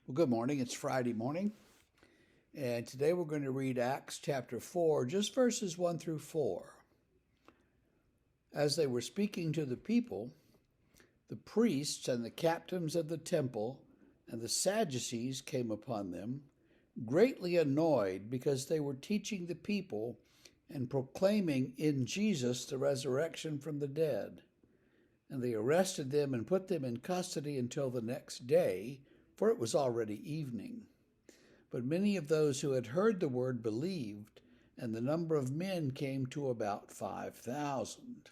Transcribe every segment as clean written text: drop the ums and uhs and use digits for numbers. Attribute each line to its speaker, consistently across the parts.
Speaker 1: Well, good morning. It's Friday morning, and today we're going to read Acts chapter 4, just verses 1 through 4. As they were speaking to the people, the priests and the captains of the temple and the Sadducees came upon them, greatly annoyed because they were teaching the people and proclaiming in Jesus the resurrection from the dead. And they arrested them and put them in custody until the next day, for it was already evening. But many of those who had heard the word believed, and the number of men came to about 5,000.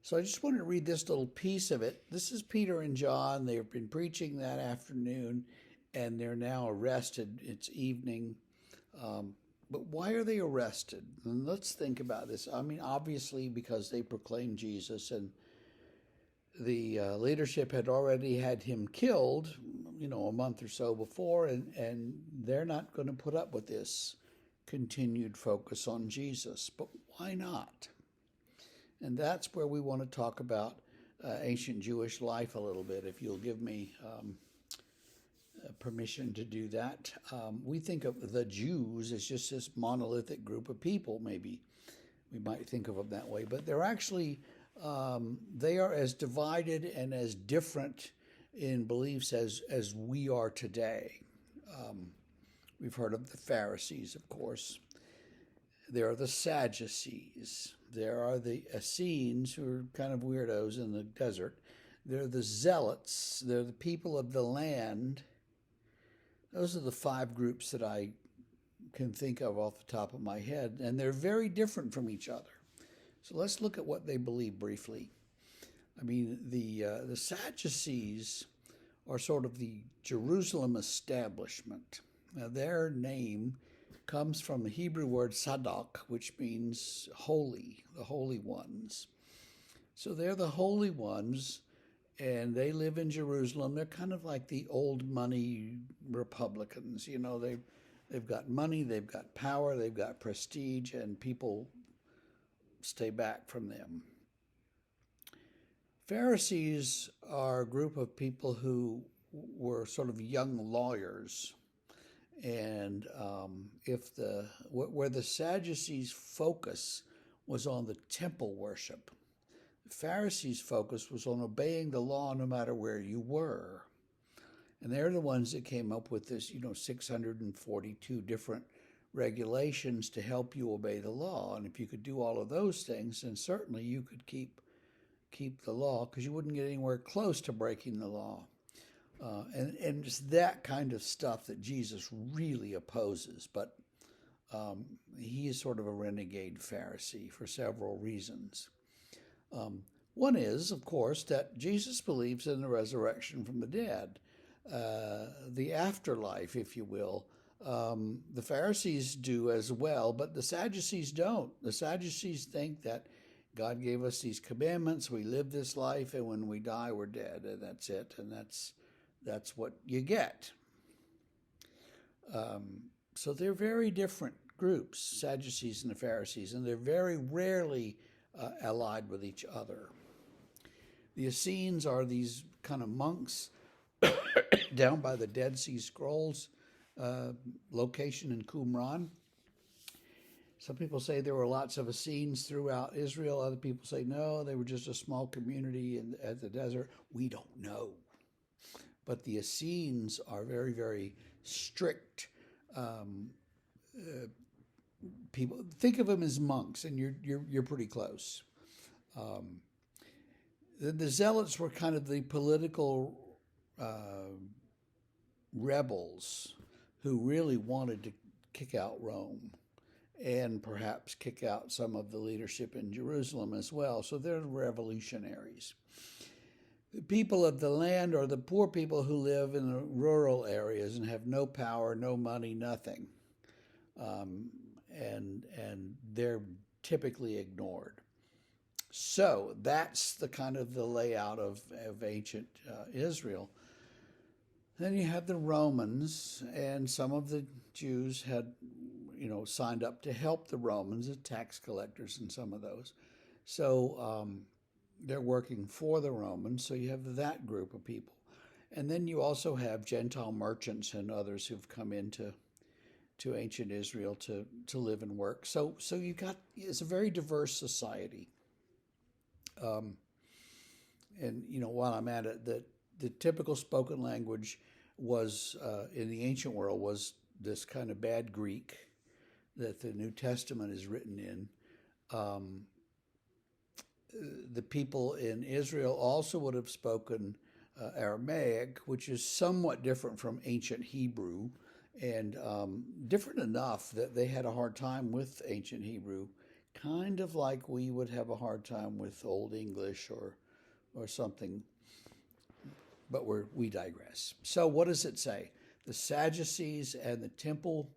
Speaker 1: So I just want to read this little piece of it. This is Peter and John. They've been preaching that afternoon, and they're now arrested. It's evening. But why are they arrested? And let's think about this. I mean, obviously, because they proclaimed Jesus, and the leadership had already had him killed, a month or so before, and they're not going to put up with this continued focus on Jesus. But why not? And that's where we want to talk about ancient Jewish life a little bit, if you'll give me permission to do that. We think of the Jews as just this monolithic group of people, maybe we might think of them that way, but they're actually, they are as divided and as different in beliefs as we are today. We've heard of the Pharisees, of course. There are the Sadducees. There are the Essenes, who are kind of weirdos in the desert. There are the Zealots. They're the people of the land. Those are the 5 groups that I can think of off the top of my head, and they're very different from each other. So let's look at what they believe briefly. I mean, the Sadducees are sort of the Jerusalem establishment. Now, their name comes from the Hebrew word Sadok, which means holy, the holy ones. So they're the holy ones, and they live in Jerusalem. They're kind of like the old money Republicans. They've got money, they've got power, they've got prestige, and people stay back from them. Pharisees are a group of people who were sort of young lawyers. And where the Sadducees' focus was on the temple worship, the Pharisees' focus was on obeying the law no matter where you were. And they're the ones that came up with this, 642 different regulations to help you obey the law. And if you could do all of those things, then certainly you could keep the law, because you wouldn't get anywhere close to breaking the law. And it's that kind of stuff that Jesus really opposes. But he is sort of a renegade Pharisee for several reasons. One is, of course, that Jesus believes in the resurrection from the dead, the afterlife, if you will. The Pharisees do as well, but the Sadducees don't. The Sadducees think that God gave us these commandments, we live this life, and when we die, we're dead, and that's it, and that's what you get. So they're very different groups, Sadducees and the Pharisees, and they're very rarely allied with each other. The Essenes are these kind of monks down by the Dead Sea Scrolls location in Qumran. Some people say there were lots of Essenes throughout Israel. Other people say no, they were just a small community at the desert. We don't know. But the Essenes are very, very strict people. Think of them as monks, and you're pretty close. The Zealots were kind of the political rebels who really wanted to kick out Rome, and perhaps kick out some of the leadership in Jerusalem as well. So they're revolutionaries. The people of the land are the poor people who live in the rural areas and have no power, no money, nothing. And they're typically ignored. So that's the kind of the layout of ancient Israel. Then you have the Romans, and some of the Jews had, signed up to help the Romans, the tax collectors and some of those. So they're working for the Romans, so you have that group of people. And then you also have Gentile merchants and others who've come into to ancient Israel to live and work. So it's a very diverse society. Um, and while I'm at it, the typical spoken language was in the ancient world was this kind of bad Greek that the New Testament is written in. The people in Israel also would have spoken Aramaic, which is somewhat different from ancient Hebrew, and different enough that they had a hard time with ancient Hebrew, kind of like we would have a hard time with Old English or something. But we digress. So what does it say? The Sadducees and the temple,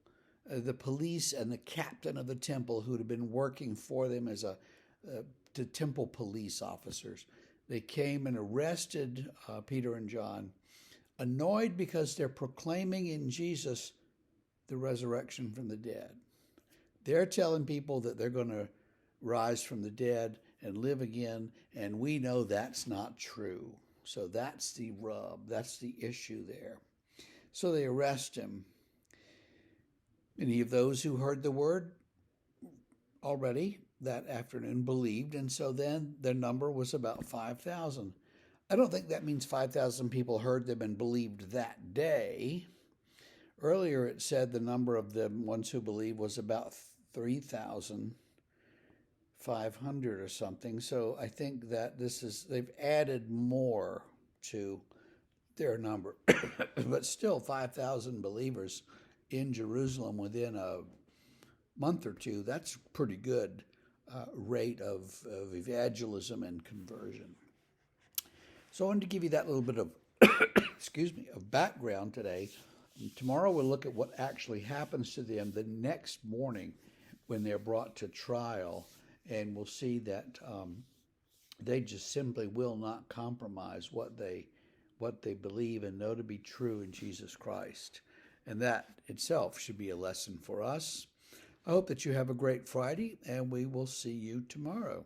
Speaker 1: the police and the captain of the temple who had been working for them as the temple police officers, they came and arrested Peter and John, annoyed because they're proclaiming in Jesus the resurrection from the dead. They're telling people that they're going to rise from the dead and live again, and we know that's not true. So that's the rub. That's the issue there. So they arrest him. Many of those who heard the word already that afternoon believed, and so then their number was about 5,000. I don't think that means 5,000 people heard them and believed that day. Earlier it said the number of the ones who believed was about 3,500 or something. So I think that they've added more to their number. But still 5,000 believers in Jerusalem within a month or two, that's pretty good rate of evangelism and conversion. So I wanted to give you that little bit of, of background today. Tomorrow we'll look at what actually happens to them the next morning when they're brought to trial, and we'll see that they just simply will not compromise what they believe and know to be true in Jesus Christ. And that itself should be a lesson for us. I hope that you have a great Friday, and we will see you tomorrow.